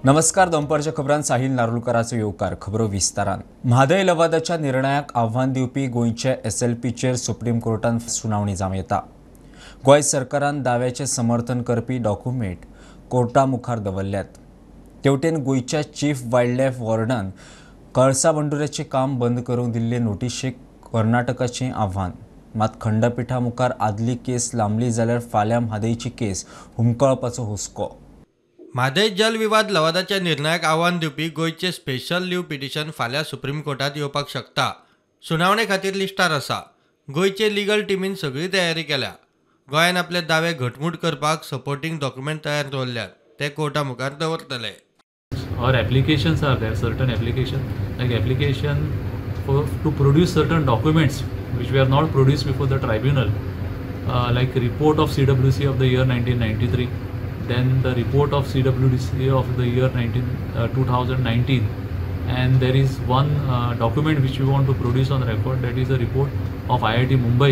नमस्कार. दंपरच्या खबरांत साहिल नार्लुकराचो येवकार. खबरो विस्तारान. म्हादय लवादाच्या निर्णयाक आव्हान दिवपी गोंयचे SLPचेर सुप्रीम कोर्टान सुनावणी जावं येता. गोंय सरकारान दाव्याचे समर्थन करपी डॉक्युमेंट कोर्टा मुखार दवरल्यात. तेवटेन गोंयच्या चीफ वायल्ड लायफ वॉर्डनान कळसा बंडुऱ्याचे काम बंद करूंक दिल्ले नोटीशेक कर्नाटकाचें आव्हान. मात खंडपीठा मुखार आदली केस लांबली जाल्यार फाल्यां म्हादयची केस हुमकळपाचो हुस्को. म्हादय जल विवाद लवादाच्या निर्णयाक आव्हान दिवपी गोंयचे स्पेशल लीव पिटिशन फाल्यां सुप्रीम कोर्टात येवपाक शकता. सुनावणे खातीर लिस्टार आसा. गोंयचे लिगल टिमीन सगळी तयारी केल्या. गोंयान आपले दावे घटमूट करपाक सपोर्टिंग डॉक्युमेंट तयार दवरल्यात. ते कोर्टा मुखार दवरतले. Our applications are there, certain application to produce certain documents which were not produced before the tribunal, like report of CWC of the year 1993, then the report of CWC of the year 2019, and there is one document which we want to produce on record, that is a report of IIT Mumbai,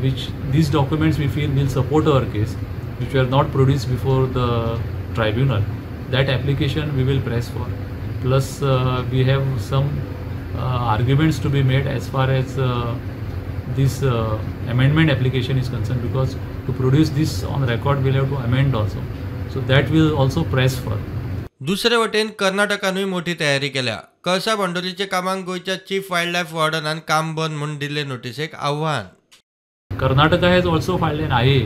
which these documents we feel will support our case, which were not produced before the tribunal. That application we will press for. Plus we have some arguments to be made as far as this amendment application is concerned, because to produce this on record we'll have to amend also. So that will also press for. दुसरे वटेन कर्नाटकानूय मोठी तयारी केल्या. कळसा बंडोरीचे कामांक गोंयच्या chief wild life वॉर्डनान काम बंद म्हणून दिल्ले नोटीसेक आव्हान. Karnataka has also filed an IA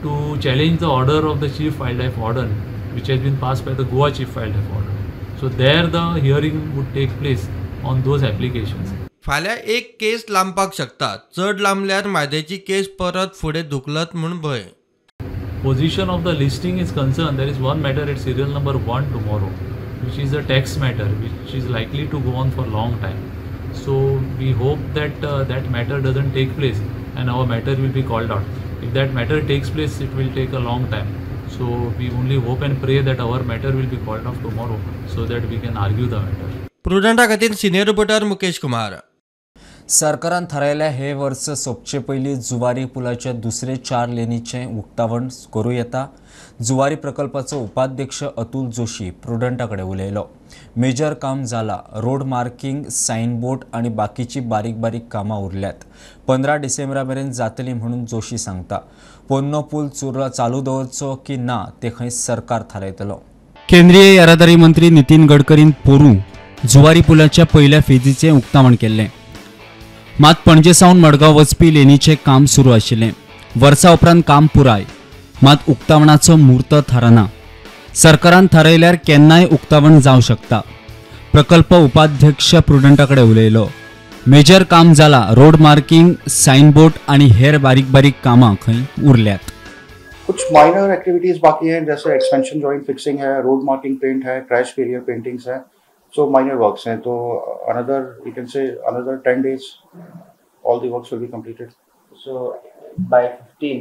to challenge the order of the chief wildlife warden, which has been passed by the Goa chief wildlife warden. So there the hearing would take place on those applications. फाल्यां एक केस लांबपाक शकता. चड लांबल्यार म्हादयची केस परत फुडें धुकलत म्हूण भंय. Position of the listing is concerned, there is one matter at serial number 1 tomorrow, which is a tax matter, which is likely to go on for a long time. So we hope that that matter doesn't take place and our matter will be called out. If that matter takes place, it will take a long time. So we only hope and pray that our matter will be called off tomorrow so that we can argue the matter. प्रुडंटा खातीर senior reporter Mukesh Kumar. सरकारान थारायल्या हे वर्स सोंपचे पयलीं जुवारी पुलाच्या दुसरे 4 लेनीचें उक्तावण करूं येता. जुवारी प्रकल्पाचो उपाध्यक्ष अतुल जोशी प्रुडंटा कडेन उलयलो. मेजर काम जाला. रोड मार्किंग, सायनबोर्ड आनी बाकीची बारीक बारीक कामां उरल्यात. 15 डिसेंबरा मेरेन जातली म्हणून जोशी सांगता. पोन्नो पूल चालू दवरचो की ना ते खंय सरकार थारायतलो. केंद्रीय येरादारी मंत्री नितीन गडकरीन पोरूं जुवारी पुलाच्या पयल्या फेजीचें उक्तावण केल्लें. मात पणजे सावन मडगांव वचपी लेनीचें काम सुरू आशिल्लें. वर्सा उपरांत काम पुराय. मात उक्तावणाचो मुहूर्त थारना. सरकारान थारायल्यार केन्नाय उक्तावण जावं शकता. प्रकल्प उपाध्यक्ष प्रुडंटा कडेन उलयलो. मेजर काम जाला. रोड मार्किंग, सायनबोर्ड आनी हेर बारीक बारीक कामां खंय उरल्यात. कुछ माइनर एक्टिविटीज बाकी हैं, जैसे एक्सपेंशन जॉइंट फिक्सिंग है, रोड मार्किंग पेंट है, क्रैश बैरियर पेंटिंग्स है. So minor works हैं. तो another, you can say another 10 days, all the works will be completed. So by 15.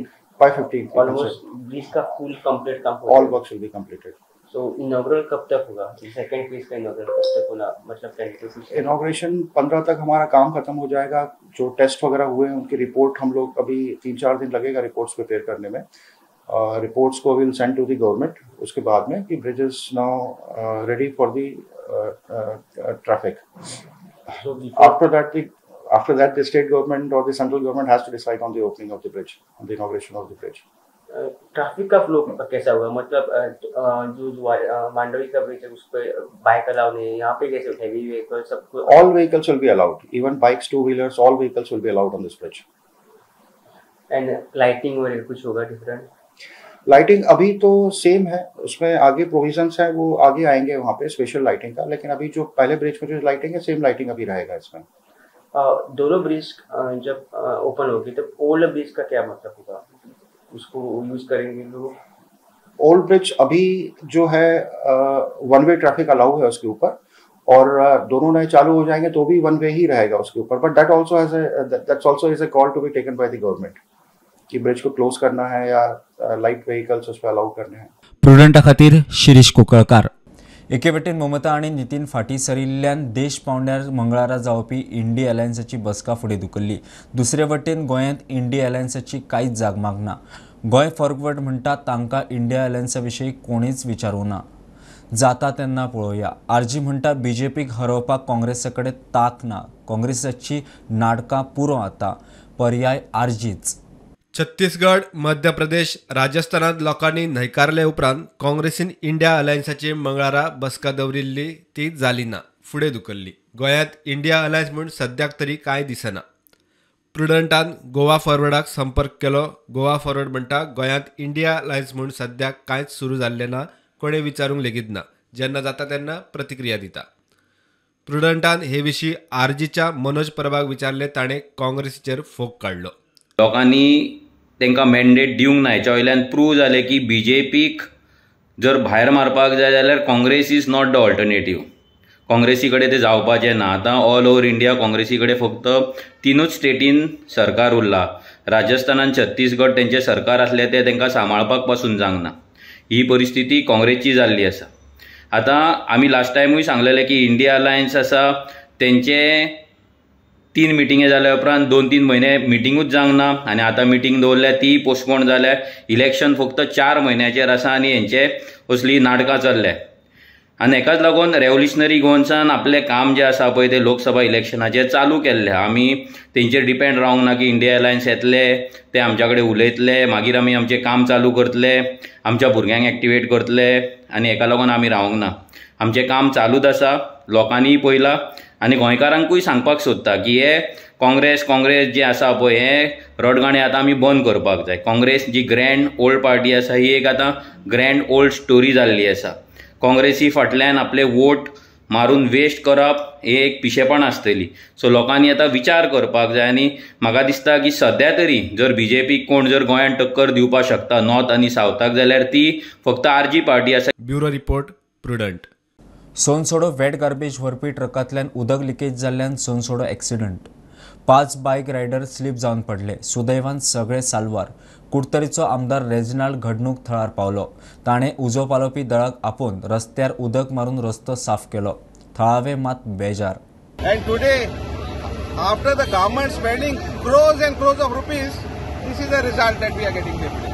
Almost bridge का full complete काम होगा. All works will be completed. So inaugural कब तक होगा? Second phase का inaugural कब तक होना? मतलब tentative Inauguration 15 तक हमारा काम खत्म हो जाएगा. जो टेस्ट वगैरह हुए हैं उनकी रिपोर्ट हम लोग अभी 3-4 दिन लगेगा रिपोर्ट्स प्रिपेयर करने में. रिपोर्ट्स को will send to the government. उसके बाद में कि bridge is now ready for the traffic. So after that the state government or the central government has to decide on the opening of the bridge, on the inauguration of the bridge. Traffic का flow कैसा हुआ? मतलब जो मांडवी का bridge है उस पे bike allow नहीं है. यहाँ पे कैसे heavy vehicle sub? All vehicles will be allowed, even bikes, 2-wheelers, all vehicles will be allowed on this bridge. And lighting वगैरह कुछ होगा डिफरेंट? लाइटिंग अभी तो सेम है. उसमें आगे प्रोविजंस है, वो आगे आएंगे वहाँ पे स्पेशल लाइटिंग का. लेकिन अभी जो पहले ब्रिज में जो लाइटिंग है, सेम लाइटिंग अभी रहेगा इसमें. दोनों ब्रिज जब ओपन होगी तो ओल्ड ब्रिज का क्या मतलब होगा? उसको यूज करेंगे लोग? ओल्ड ब्रिज अभी जो है 1 वे ट्रैफिक अलाउ है उसके ऊपर, और दोनों नए चालू हो जाएंगे तो भी 1 वे ही रहेगा उसके ऊपर. But that also is a call to be taken by the government कि ब्रिज को क्लोज करना है या लाइट व्हीकल्स उस पे अलाउ करने हैं. प्रुडंटा खातीर शिरीष कुंकळकार. एके वटेन ममता आनी नितीन फाटीं सरिल्ल्यान देश पावंड्यार मंगळारा जावपी इंडी अलायन्साची बसका फुडें धुकल्ली. दुसरे वटेन गोंयांत इंडी अलायन्साची कांयच जाग मागना. गोंय फॉरवर्ड म्हणटा तांकां इंडिया अलायन्सा विशीं कोणीच विचारूं ना. जाता तेन्ना पळोवया. आरजी म्हणटा बीजेपीक हरोवपाक काँग्रेसाकडे ताक ना. काँग्रेसाची नाटकां पुरो आता. पर्याय आरजीच. छत्तीसगड, मध्य प्रदेश, राजस्थानात लोकांनी न्हयकारले उपरांत काँग्रेसीन इंडिया अलायन्साची मंगळारा बसका दवरिल्ली ती जाली ना, फुडें धुकल्ली. गोंयांत इंडिया अलायन्स म्हूण सद्याक तरी कांय दिसना. प्रुडंटान गोवा फॉरवर्डाक संपर्क केलो. गोवा फॉरवर्ड म्हणटा गोंयांत इंडिया अलायन्स म्हूण सद्याक कांयच सुरू जाल्लें ना, कोणें विचारूंक लेगीत ना. जेन्ना जाता तेन्ना प्रतिक्रिया दिता. प्रुडंटान हे विशीं आरजीच्या मनोज परबाक विचारले. ताणें काँग्रेसीचेर फोग काडलो. लोकांनी तांकां मॅन्डेट दिवंक ना. हेच्या वयल्यान प्रूव जालें की बीजेपीक जर भायर मारपाक जाय जाल्यार Congress is not the alternative. काँग्रेसी कडेन तें जावपाचें ना. आतां ऑल ओव्हर इंडिया काँग्रेसी कडेन फक्त 3 स्टेटीन सरकार उरला. राजस्थानान छत्तीसगड तेंचें सरकार आसलें तें तांकां सांबाळपाक पासून जावंक ना. ही परिस्थिती काँग्रेसची जाल्ली आसा. आतां आमी लास्ट टायमूय सांगलेलें की इंडिया अलायन्स आसा तेंचे 3 मिटिंगे जाल्या उपरांत 2-3 म्हयने मिटिंगूच जावंक ना. आनी आतां मिटींग दवरल्या ती पोस्टपोन जाल्या. इलेक्शन फक्त 4 म्हयन्याचेर आसा आनी हेंचे असली नाटकां चल्ल्या. आनी हेकाच लागून रेव्होल्युशनरी गोवन्सान आपलें काम जें आसा पळय तें लोकसभा इलेक्शनाचेर चालू केल्लें. आमी तेंचेर डिपेंड रावंक ना की इंडिया अलायन्स येतले, ते आमच्या कडेन उलयतले, मागीर आमी आमचें काम चालू करतले, आमच्या भुरग्यांक एक्टिवेट करतले आनी हेका लागून आमी रावंक ना. आमचें काम चालूच आसा. लोकांनीय पळयलां आनी गोंयकारांकूय सांगपाक सोदता की हे काँग्रेस जे आसा पळय हे रडगाणें आतां आमी बंद करपाक जाय. काँग्रेस जी ग्रँड ओल्ड पार्टी आसा ही एक आतां ग्रँड ओल्ड स्टोरी जाल्ली आसा. काँग्रेसी फाटल्यान आपले वोट मारून वेस्ट करप हे एक पिशेपण आसतली. सो लोकांनी आतां विचार करपाक जाय. आनी म्हाका दिसता की सद्या तरी जर बीजेपीक कोण जर गोंयांत टक्कर दिवपाक शकता नॉर्थ आनी सावथाक जाल्यार ती फक्त आरजी पार्टी आसा. Bureau report, Prudent. Sonsoddo wet garbage व्हरपी ट्रकांतल्यान उदक लिकेज जाल्ल्यान सोनसोडो एक्सिडंट. 5 बायक रायडर स्लीप जावन पडले. सुदैवान सगळे साल्वार. कुडतरीचो आमदार रेजिनाल्ड घडणूक थळार पावलो. ताणें उजो पालोवपी दळाक आपोवन रस्त्यार उदक मारून रस्तो साफ केलो. थळावे मात बेजार. And today, after the government spending crores and crores of rupees, this is the result that we are getting today.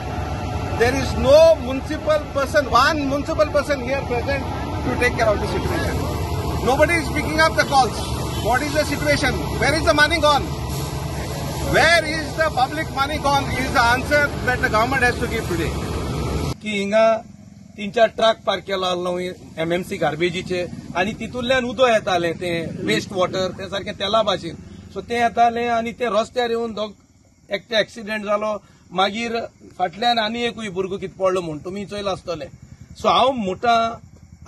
There is no municipal person, one municipal person here present to take care of the situation. Nobody is picking up the calls. What is the situation? Where is the money gone? Where is the public money gone is the answer that the government has to give today. की हिंगा 3-4 truck park केला MMC गार्बेजीचे आनी तितूंतल्यान उदक येतालें तें waste water तें सारकें तेला भाशेन. सो तें येतालें आनी तें रस्त्यार येवन एकटे एक्सिडेंट जालो. मागीर फाटल्यान आनी एकूय भुरगो कितें पडलो म्हूण तुमी चोयला आसतलें. सो हांव म्हणटा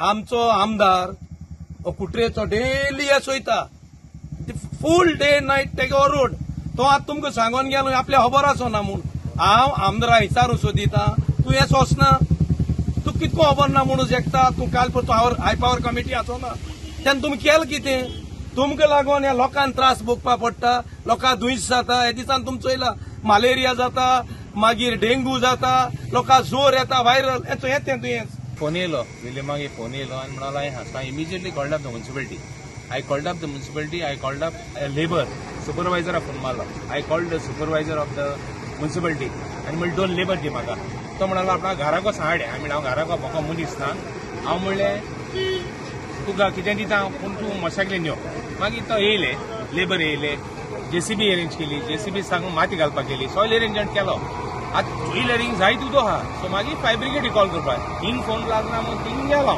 आमचो आमदार कुट्रेचो डेली हे चोयता फूल डे नायट तेगे रोड. तो आतां तुमकां सांगून गेलो आपल्या खबर आसो ना म्हूण. हांव आमदारा विचारूं सोदिता तूं हें सोंसना, तूं कितको खबर ना म्हणून जेकता. तूं काल परतो हाय पावर कमिटी आसोना तेन्ना तुमी केलें कितें? तुमकां लागून ह्या लोकांक त्रास भोगपा पडटा, लोकांक दुयेंस जाता. हे दिसान तुमी चोयला मलेरिया जाता, मागीर डेंगू जाता, लोकांक जोर येता, व्हायरल येतें दुयेंस. फोन येयलो विले मागीर फोन येयलो आनी म्हणालो हांवें हांगा immediately called up the municipality. I called up the municipality, I called up a labor supervisor of Funmala. I called the supervisor of the municipality and म्हणलें दोन लेबर दी म्हाका. तो म्हणालो आपणा घराको सांगडे. हांवें म्हणलें हांव घराको म्हाका मनीस ना. हांव म्हणलें तुका कितें दिता पूण तूं मशागलेन यो. मागीर तो येयले, लेबर येयले, जेसीबी अरेंज केली. जेसीबी सांगून माती घालपाक गेली, सॉयल अरेंजमेंट केलो. आतां ड्रिलरिंग जायत उदो आहा. सो मागीर फायर ब्रिगेडी कॉल करपाक. हिंग फोन लागना म्हूण थिंग गेलो.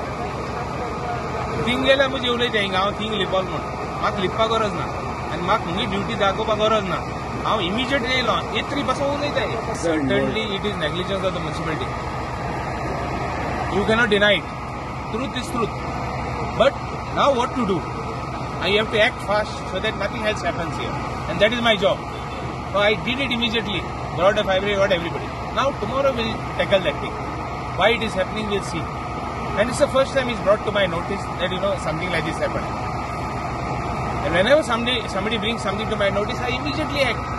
थिंग गेल्यार म्हजे उलयता हिंगा हांव थिंग लिपोल म्हूण. म्हाका लिपपाक गरज ना आनी म्हाका मुगे ड्युटी दाखोवपाक गरज ना. हांव इमिजिएट येयलो येतरी पासून उलयता. Certainly it is negligence of the municipality. You cannot deny it. Truth is truth. But now what to do? I have to act fast so that nothing else happens here, and that is my job. So I did it immediately. Brought a fire brigade, got everybody. Now tomorrow we'll tackle that thing. Why it is happening, we'll see. And it's the first time it's brought to my notice that something like this happened. And whenever somebody brings something to my notice, I immediately act.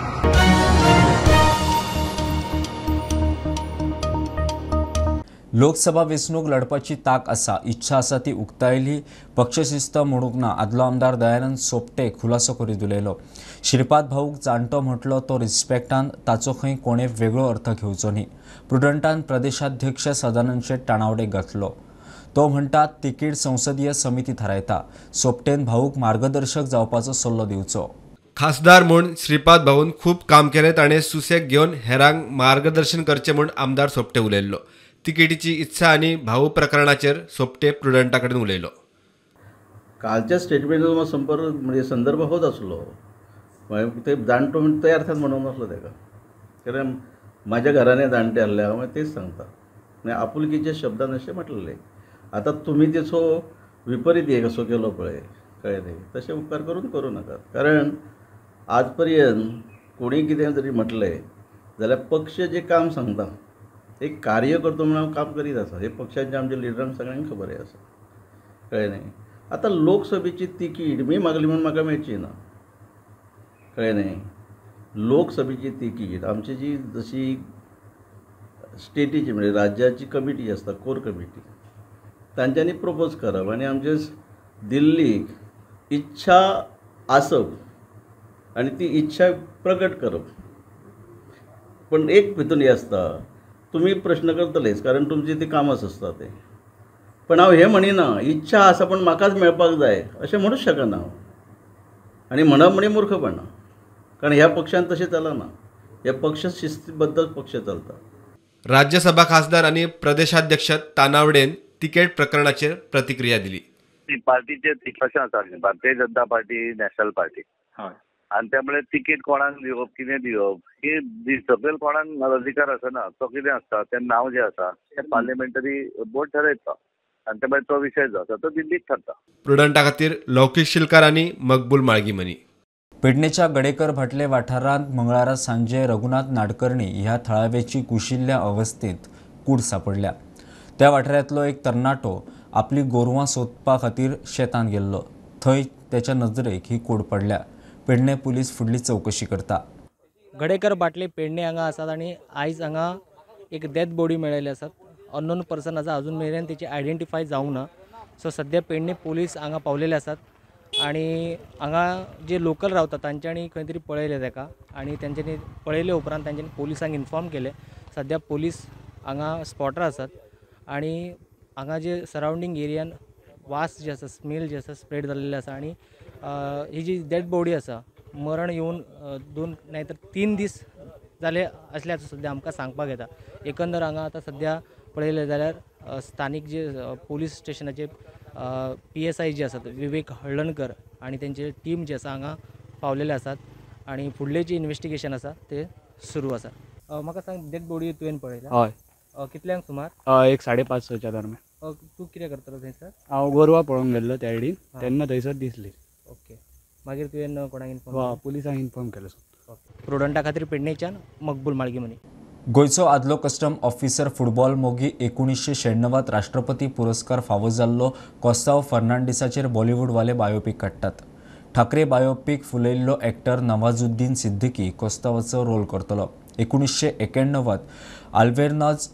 Lok Sabha वेंचणूक लढपाची ताक आसा, इच्छा आसा ती उक्तायली. पक्षशिस्त म्हणूंक ना. आदलो आमदार दयानंद सोपटे खुलासो करीत उलयलो. श्रीपाद भाऊक जाणटो म्हटलो तो रिस्पेक्टान, ताचो खंय कोणें वेगळो अर्थ घेवचो न्ही. प्रुडंटान प्रदेशाध्यक्ष सदानंद शेट टाणावडे घातलो. तो म्हणटा तिकीट संसदीय समिती थारायता. सोपटेन भाऊक मार्गदर्शक जावपाचो सल्लो दिवचो. खासदार म्हूण श्रीपाद भाऊन खूब काम केलें. ताणें सुसेग घेवन हेरांक मार्गदर्शन करचें म्हूण आमदार सोपटे उलयल्लो. तिकेटीची इत्सा आनी भाऊ प्रकरणाचेर सोपटे प्रुडंटा कडेन उलयलो. कालच्या स्टेटमेंटाचो संपर्क म्हणजे संदर्भ होत आसलो. ते जाणटो म्हणजे तयार जावन म्हणून नासलो ताका. कारण म्हाज्या घरांनी जाणटे आहले हांव तेच सांगता. म्हणजे आपुलकीच्या शब्दान अशें म्हटलेलें. आतां तुमी तेचो विपरीत हे कसो केलो पळय कळ्ळें. तशें उपकार करून करूं नाकात. कारण आज पर्यंत कोणी कितें जरी म्हटलें जाल्यार पक्ष जे काम सांगता एक कार्यकर्तो म्हणून हांव काम करीत आसा. हे पक्षाच्या आमच्या लिडरांक सगळ्यांक खबर आसा. कळ्ळें न्ही. आतां लोकसभेची तिकीट मी मागली म्हणून म्हाका मेळची ना. कळ्ळें न्ही. लोकसभेची तिकीट आमची जी जशी स्टेटीची म्हणजे राज्याची कमिटी आसता कोर कमिटी तांच्यांनी प्रपोज करप आनी आमचे दिल्लीक इच्छा आसप आनी ती इच्छा प्रकट करप. पण एक भितून हे आसता तुमी प्रश्न करतलेच कारण तुमची ती कामच आसता ते. पण हांव हें म्हणिना इच्छा आसा पण म्हाकाच मेळपाक जाय अशें म्हणूच शकना हांव. आनी म्हणप म्हणजे मूर्खपणा. कारण ह्या पक्षान तशें चलना. हे पक्ष शिस्तीबद्दल पक्ष चलता. राज्यसभा खासदार आनी प्रदेशाध्यक्ष तानावडेन तिकेट प्रकरणाचेर प्रतिक्रिया दिली. पार्टीचे कशें आसा Bharatiya Janata party national party आनी त्यामुळे तिकीट कोणाक दिवप कितें दिवप ही सकयल कोणाक अधिकार आसना. तो कितें आसता तें नांव जें आसा तें पार्लिमेंटरी बोर्ड ठरयता आनी त्यामुळे तो विशय जो आसा तो दिल्लीत थारता. प्रुडंटा खातीर लौकीक शिलकार आनी मकबूल माळगीमनी. पेडणेच्या गडेकर भाटले वाठारांत मंगळारा सांजे रघुनाथ नाडकर्णी ह्या थळाव्याची कुशिल्ल्या अवस्थेत कूड सापडल्या. त्या वाठारांतलो एक तरणाटो आपली गोरवां सोदपा खातीर शेतांत गेल्लो. थंय त्याच्या नजरेक ही कूड पडल्या. पेडणे पुलीस फुडली चौकशी करता. गडेकर बाटले पेडणे हांगा आसात आनी आयज हांगा एक डेथ बॉडी मेळिल्ली आसात. अननोन पर्सन आसा. अजून मेरेन तेची आयडेंटिफाय जावंक ना. सो सद्या पेडणे पुलीस हांगा पावलेले आसात आनी हांगा जे लोकल रावतात तांच्यांनी खंय तरी पळयले ताका आनी तांच्यांनी पळयले उपरांत तांच्यांनी पुलिसांक इन्फॉर्म केले. सद्या पुलीस हांगा स्पॉटार आसात आनी हांगा जे सरावंडींग एरियान वास जे आसा स्मेल जे आसा स्प्रेड जाल्लेले आसा आनी ही जी डेड बॉडी आसा मरण येवन 2 नाहीतर 3 दीस जाले असल्याचो सद्या आमकां सांगपाक येता. एकंदर हांगा आतां सद्या पळयलें जाल्यार स्थानीक जे पोलीस स्टेशनाचे PSI जे आसात विवेक हळदणकर आनी तेंचे टीम जे आसा हांगा पावलेले आसात आनी फुडलें जे इन्वेस्टिगेशन आसा ते सुरू आसा. म्हाका सांग डेड बॉडी तुवें पळयल्या? हय. कितल्यांक सुमार? 5:30 दरम्यान. तूं कितें करतलो थंयसर? हांव गोरवां पळोवंक गेल्लो त्या आयडीन तेन्ना थंयसर दिसली. ओके. मागीर तुवें कोणाक इन्फॉर्म? पुलिसांक इन्फॉर्म केलो. प्रुडंटा खातीर पेडणेच्यान मकबूल माळगीमनी. गोंयचो आदलो कस्टम ऑफिसर फुटबॉल मोगी 1996 राष्ट्रपती पुरस्कार फावो जाल्लो कोस्ताव फर्नांडिसाचेर बॉलिवूडवाले बायोपीक काडटात. ठाकरे बायोपीक फुलयल्लो एक्टर नवाजुद्दीन सिद्दीकी कोस्तावाचो रोल करतलो. 1991 आल्वेर्नाज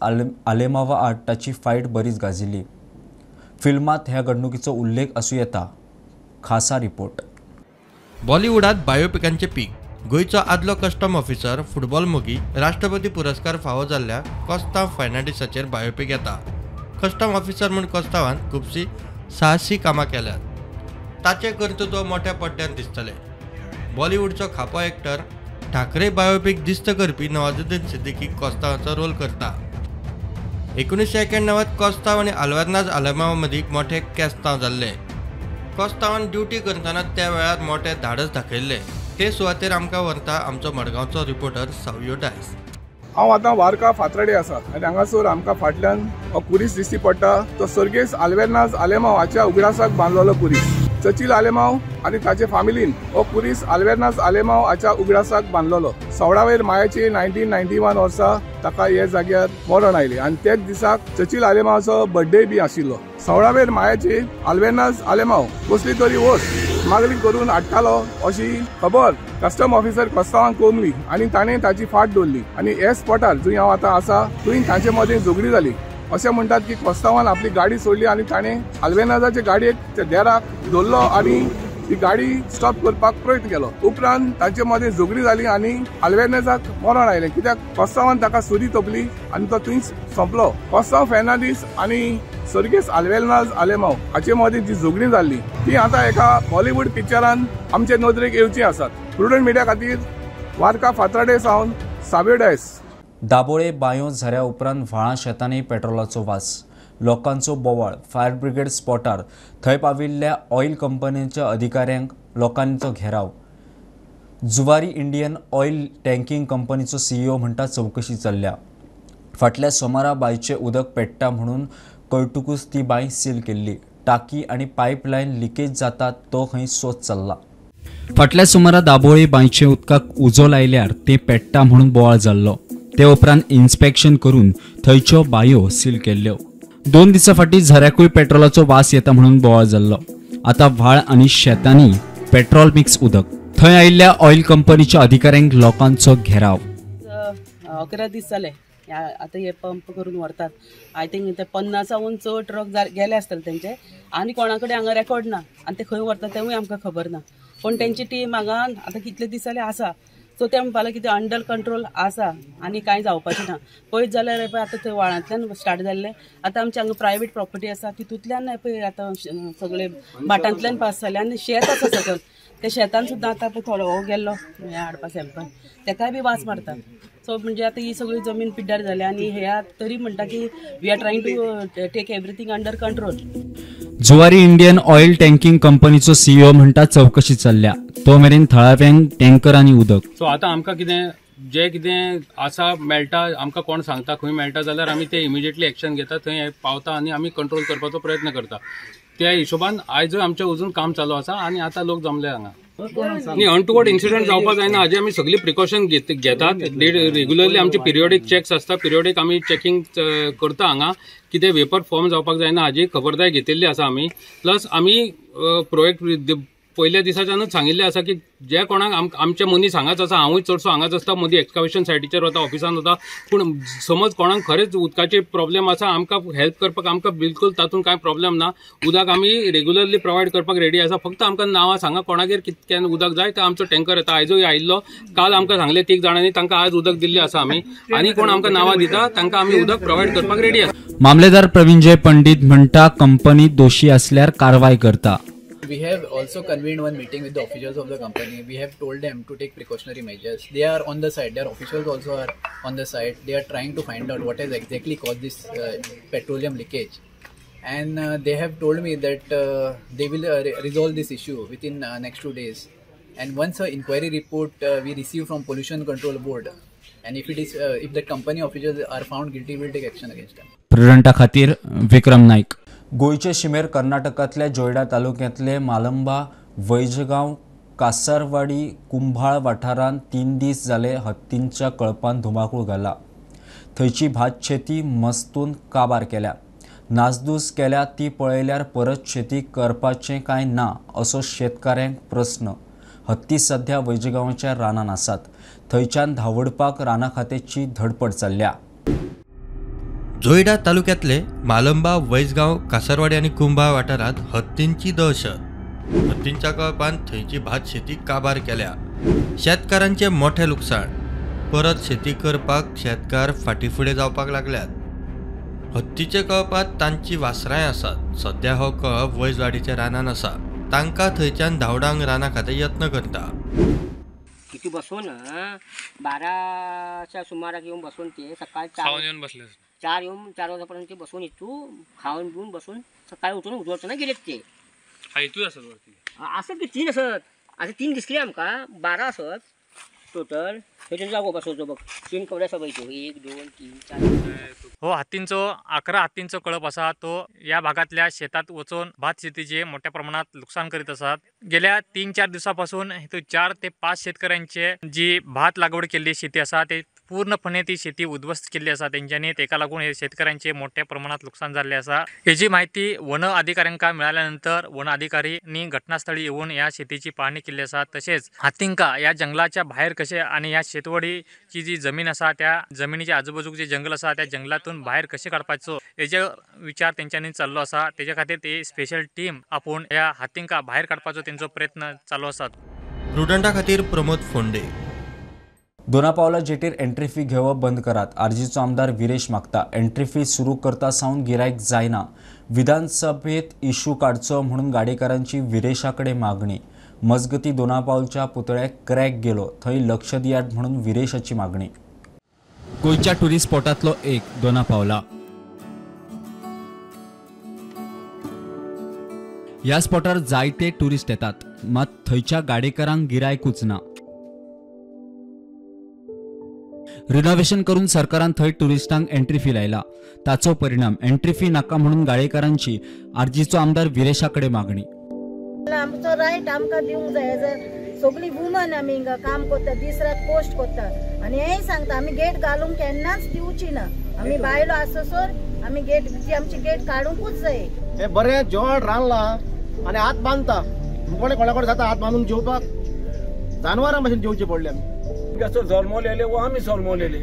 आलेमावा आड ताची फायट बरीच गाजिल्ली. फिल्मात ह्या घडणुकीचो उल्लेख आसूं येता. खासा रिपोर्ट. बॉलिवूडात बायोपिकांचे पीक. गोंयचो आदलो कस्टम ऑफिसर फुटबॉल मोगी राष्ट्रपती पुरस्कार फावो जाल्ल्या कोस्ताव फर्नांडिसाचेर बायोपीक येता. कस्टम ऑफिसर म्हूण कोस्तावान खुबशीं साहसी कामां केल्यात. ताचें कर्तृत्व मोठ्या पड्ड्यान दिसतलें. बॉलिवूडचो खापो एक्टर ठाकरे बायोपीक दिस्त करपी नवाजुद्दीन सिद्दीकी कोस्तावाचो रोल करता. 1991 कोस्ताव आनी आल्वेर्नाज आलेमावा मदीं मोठे केस्तांव जाल्ले. कोस्तावान ड्युटी करतना त्या वेळार मोठे धाडस दाखयल्ले. ते सुवातेर आमकां व्हरता आमचो मडगांवचो रिपोर्टर सावयो डायस. हांव आतां वार्का फातराडे आसा आनी हांगासर आमकां फाटल्यान हो कुरीस दिश्टी पडटा. तो सर्गेस आल्वेर्नाज आलेमाव हाच्या उगडासाक बांदलेलो कुरीस. सचिल आलेमाव आनी ताचे फॅमिलीन हो कुरीस आल्वेर्नाज आलेमाव हाच्या उगडासाक बांदलेलो. 16 मायाची 1991 वर्सा ताका हे जाग्यार मरण आयलें आनी तेच दिसाक सचिल आलेमावचो बर्थडे बी आशिल्लो. 16 मायाची आल्वेर्नाज आलेमाव कसली तरी वस्त मागणी करून हाडटालो अशी खबर कस्टम ऑफिसर कोस्तावांक कोमली आनी ताणें ताची फाट दवरली आनी हे स्पॉटार जंय हांव आतां आसा थंय तांचे मदें झगडी जाली. अशें म्हणटात की कोस्तावान आपली गाडी सोडली आनी ताणें आल्वेर्नाजाचे गाडयेक त्या देराक धरलो आनी ती गाडी स्टॉप करपाक प्रयत्न केलो. उपरांत ताचे मदें झगडी जाली आनी आल्वेर्नेजाक मरण आयलें. कित्याक कोस्तांवान ताका सुरी तोपली आनी तो थंयच सोंपलो. कोस्तांव फेर्नांदीस आनी सर्गेस आल्वेर्नाज आलेमांव हाचे मदीं जी झगडी जाल्ली ती आतां एका बॉलिवूड पिक्चरान आमचे नदरेक येवची आसात. प्रुडंट मिडिया खातीर वार्का फातराडे सावन साबीर डायस. दाबोळे बांयो झऱ्या उपरांत व्हाळां शेतांनी पेट्रोलाचो वास, लोकांचो बोवाळ, फायर ब्रिगेड स्पॉटार, थंय पाविल्ल्या ऑयल कंपनीच्या अधिकाऱ्यांक लोकांचो घेराव. जुवारी इंडियन ऑयल टँकिंग कंपनीचो CEO म्हणटा चवकशी चल्ल्या. फाटल्या सोमारा बांयचें उदक पेट्टा म्हणून कळटुकूच ती बांय सील केल्ली. टाकी आनी पायपलायन लिकेज जाता तो खंय सोद चल्ला. फाटल्या सुमारा दाबोळी बांयचे उदकाक उजो लायल्यार ते पेट्टा म्हणून बोवाळ जाल्लो. ते उपरांत इन्स्पेक्शन करून थंयच्यो बांयो सील केल्ल्यो. 2 दिसां फाटीं झऱ्याकूय पेट्रोलाचो वास येता म्हणून बोवाळ जाल्लो. आतां व्हाळ आनी शेतांनी पेट्रोल मिक्स उदक. थंय आयिल्ल्या ऑयल कंपनीच्या अधिकाऱ्यांक लोकांचो घेराव. 11 दीस जाले आतां हे पंप करून व्हरतात. आय थिंक ते 50 चड ट्रक गेले आसतले तेंचे आनी कोणा कडेन हांगा रेकॉर्ड ना आनी ते खंय व्हरता तेवूय आमकां खबर ना. पण तेंची टीम हांगा आतां कितले दीस जाले आसा. सो ते म्हणपाक लागले की ते अंडर कंट्रोल आसा आनी कांय जावपाचें ना. पळयत जाल्यार पळय आतां थंय व्हाळांतल्यान स्टार्ट जाल्ले. आतां आमचे हांगा प्रायवेट प्रॉपर्टी आसा तितूंतल्यान पळय आतां सगळे भाटांतल्यान पास जाले आनी शेत आसा सकयल. ते शेतान सुद्दां आतां पळय थोडो हो गेल्लो हें हाडपा सॅम्पल तेकाय बी वास मारता. सो म्हणजे आतां ही सगळी जमीन पिड्ड्यार जाली आनी हे तरी म्हणटा की we are trying to take everything under control. Zuari Indian Oil tanking कंपनीचो CEO म्हणटा चवकशी चल्ल्या. तो मेरेन थळाव्यांक टँकर आनी उदक. सो आतां आमकां कितें आसा मेळटा आमकां कोण सांगता खंय मेळटा जाल्यार आमी ते इमिजिएटली एक्शन घेता. थंय पावता आनी आमी कंट्रोल करपाचो प्रयत्न करता. त्या हिशोबान आयजूय आमचें अजून काम चालू आसा आनी आतां लोक जमले हांगा. न्ही अनटुवर्ड इन्सिडंट जावपाक जायना हाजी आमी सगळी प्रिकॉशन घेतात. रेग्युलरली आमचे पिरियोडीक चॅक्स आसता. पिरियोडीक आमी चॅकिंग करता हांगा. कितें वेपर फॉर्म जावपाक जायना हाजी खबरदारी घेतिल्ली आसा आमी. प्लस आमी प्रोएक्ट पयल्या दिसाच्यानूच सांगिल्लें आसा की जे कोणाक आमचे मनीस हांगाच आसा. हांवूय चडसो हांगाच आसता. मदीं एक्सकावेशन सायटीचेर वता ऑफिसान वता. पूण समज कोणाक खरेंच उदकाचे प्रॉब्लेम आसा आमकां हेल्प करपाक आमकां बिलकुल तातूंत कांय प्रॉब्लेम ना. उदक आमी रेग्युलरली प्रोवायड करपाक रेडी आसा. फक्त आमकां नांवां सांगा कोणागेर कितक्यान उदक जाय तो आमचो टँकर येता. आयजूय आयिल्लो. काल आमकां सांगलें 3 जाणांनी तांकां आज उदक दिल्लें आसा आमी. आनी कोण आमकां नांवां दिता तांकां आमी उदक प्रोवायड करपाक रेडी आसा. मामलेदार प्रवीणजय पंडित म्हणटा कंपनी दोशी असल्यार कारवाय करता. We have also convened one meeting with the officials of the company. We have told them to take precautionary measures. They are on the site. Their officials also are on the site. They are trying to find out what has exactly caused this petroleum leakage. And they have told me that they will resolve this issue within next 2 days. And once an inquiry report we receive from Pollution Control Board, and if the company officials are found guilty, we will take action against them. प्रुडंटा खातीर विक्रम नाईक. गोयचे शिमेर कर्नाटकांतल्या जोयडा तालुक्यांतले मालंबा, वैजगांव, कासारवाडी, कुंभाळ वाठारांत 3 दीस जाले हत्तींच्या कळपान धुमाकूळ घाला. थंयची भात शेती मस्तून काबार केल्या. नासधूस केल्या ती पळयल्यार परत शेती करपाचें काय ना असो शेतकाऱ्यांक प्रस्न. हत्ती सध्या वैजगांवच्या रानांत आसात. थंयच्यान धांवडपाक राना खात्याची धडपड चल्ल्या. जोयडा तालुक्यातले मालंबा, वैजगांव, कासारवाडी आणि कुंभाळ वाठारात हत्तींची दहशत. हत्तींच्या कळपान थंयची भात शेती काबार केल्या. शेतकारांचे मोठे लुकसाण. परत शेती करपाक शेतकार फाटीफुडें जावपाक लागल्यात. हत्तीचे कळपात तांची वासरांय आसात. सध्या हो कळप वैजवाडीच्या रानान आसा. तांकां थंयच्यान धांवडांक राना खातीर यत्न करता. किती बसून 12च्या सुमाराक येऊन बसून ते सकाळी 4 येऊन बसले. 4 वाजेपर्यंत ते बसून इथू खाऊन पिऊन बसून सकाळी उठून उजवताना गेलेत ते. हायतूय असत वरती असत की 3 असत. असे 3 दिसले आमकां. 12 असत टोटल. थंय जागो बसवचो बघ. 3 कवड्या सगळ्याच्यो 1 2 3 4. हो हत्तींचो 11 हत्तींचो कळप आसा तो या भागातल्या शेतात वचून भात शेतीचे मोठ्या प्रमाणात नुकसान करीत असतात. गेल्या 3-4 दिवसापासून 4 ते 5 शेतकऱ्यांचे जी भात लागवड केलेली शेती आसा ते पूर्णपणे ती शेती उद्ध्वस्त केली असा तेंच्यांनी, तेका लागून हे शेतकऱ्यांचे मोठ्या प्रमाणात नुकसान झाले असा। याची माहिती वन अधिकाऱ्यांका मिळाल्यानंतर वन अधिकाऱ्यांनी घटनास्थळी येऊन या शेतीची पाहणी केली असा। तसेच हातींका या जंगलाच्या बाहेर कसे आणि या शेतवडीची जी जमीन असा त्या जमिनीच्या आजूबाजूक जे जंगल असा त्या जंगलातून बाहेर कसे काढपायचो याचे विचार त्यांच्यानी चाललो असा। त्याच्या खातीर ते स्पेशल टीम आपण या हातींका बाहेर काढपाचो त्यांचा प्रयत्न चालू असतात। प्रुडंटा खातीर प्रमोद फोंडे। दोनापावला जेटीर एंट्री फी घेवप बंद करात, आरजीचो आमदार विरेश मागता। एंट्री फी सुरू करता सावन गिरायक जायना, विधानसभेत इश्यू काडचो म्हणून गाडेकारांची विरेशाकडे मागणी। मजगती दोनापावलच्या पुतळ्याक क्रॅक गेलो, थंय लक्ष दियात म्हणून विरेशाची मागणी। गोयच्या टुरिस्ट स्पॉटातलो एक दोनापावला। ह्या स्पॉटार जायते टुरिस्ट येतात, मात थंयच्या गाडेकारांक गिरायकूच ना। रिनोव्हेशन करून सरकारान थंय टुरिस्टांक एंट्री फी लायला, ताचो परिणाम एंट्री फी नाका म्हणून गाडेकारांची आरजीचो आमदार विरेशाकडे मागणी। आमचो रायट आमकां दिवंक जाय, जर सगळी वुमन आमी हिंगा काम करता, दीस रात पोस्ट करता आनी हेंय सांगता आमी गेट घालूंक केन्नाच दिवची ना। आमी बायलो आसोसोर आमी गेट ती आमची गेट काडूंकूच जाय। हे बरें जेवण रांदलां आनी हात बांदता, कोणे कोणाकडे जाता हात बांदून जेवपाक, जानवरां भशेन जेवचे पडले आमी। जल्मलेले व आमी जल्मलेले,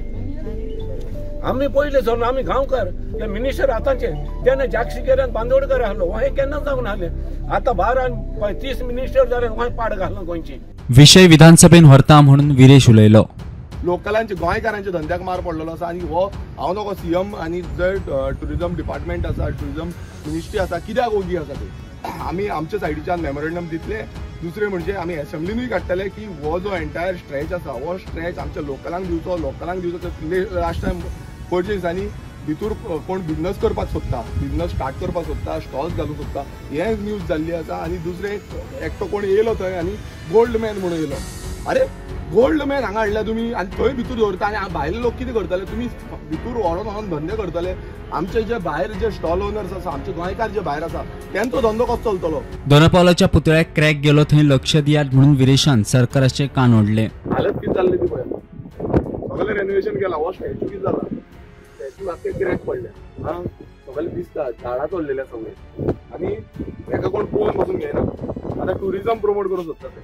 आमी पयले जल्म आमी गांवकार, हे मिनिस्टर आतांचे तेन्ना जागशिकेर आनी बांदोडकर आहलो, हे केन्ना जावन आहले। आता 12-30 मिनिस्टर जाले, गोंय पाड घालना गोंयची। विषय विधानसभेन व्हरता म्हणून विरेश उलयलो। लोकलांचे गोंयकारांच्या धंद्याक मार पडलेलो आसा आनी हो हांव नको सीएम आनी जर टुरिझम डिपार्टमेंट आसा, टुरिझम मिनिस्ट्री आसा, कित्याक ओगी आसा ते आमी आमच्या सायडीच्यान मेमोरेंडम दितले। दुसरे म्हणजे आमी असेंब्लीनूय काडटले की हो जो एंटायर स्ट्रेच आसा हो स्ट्रेच आमच्या लोकलांक दिवचो। लास्ट टायम पयलीं दिसांनी भितूर कोण बिझनस करपाक सोदता, बिझनस स्टार्ट करपाक सोदता, स्टॉल्स घालूंक सोदता, हे न्यूज जाल्ली आसा। आनी दुसरे एकटो कोण येयलो थंय आनी गोल्ड मॅन म्हणून येयलो। अरे गोल्ड मॅन हांगा हाडल्या तुमी आनी थंय भितूर दवरता आनी भायले लोक कितें करतले? तुमी भितूर व्हरून धंदे करतले। आमचे जे भायर जे स्टॉल ओनर्स आसा, आमचे गोंयकार जे भायर आसा, त्यांचो धंदो कसो चलतलो? दोनापावलाच्या पुतळ्याक क्रॅक गेलो, थंय लक्ष दियात म्हणून विरेशान सरकाराचे कान ओडले। हालत कितें जाल्ली ती पळय, सगळें रेनोवेशन केलां, हो स्टॅच्यू कितें जाला, स्टॅच्यू आख्खे क्रॅक पडले, हां सगळें दिसता, झाडां तोडलेले सगळे आनी हेका कोण पळोवन बसून घेयना। आतां टुरिझम प्रमोट करूंक सोदता ते,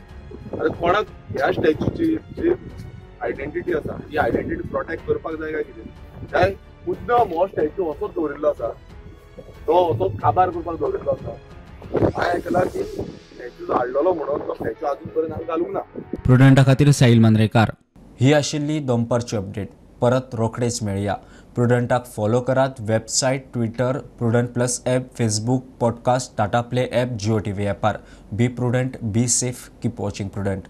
आतां कोणाक ह्या स्टॅच्यूची जी आयडेंटिटी आसा ही आयडेंटिटी प्रोटेक्ट करपाक जाय काय कितें? काय मुद्दम हो स्टॅच्यू असोच दवरिल्लो आसा, तो असोच काबार करपाक दवरिल्लो आसा। हांवें आयकलां की स्टॅच्यू हाडलेलो म्हणून तो स्टॅच्यू आजून पर्यंत हांवें घालूंक ना। प्रुडंटा खातीर साहिल मांद्रेकार। ही आशिल्ली दनपारची अपडेट, परत रोखडेच मेळया। प्रुडंटाक फॉलो करात, website, Twitter, Prudent plus app, Facebook, podcast, Tata Play app, Jio TV ॲपार। Be Prudent, be safe, keep watching prudent.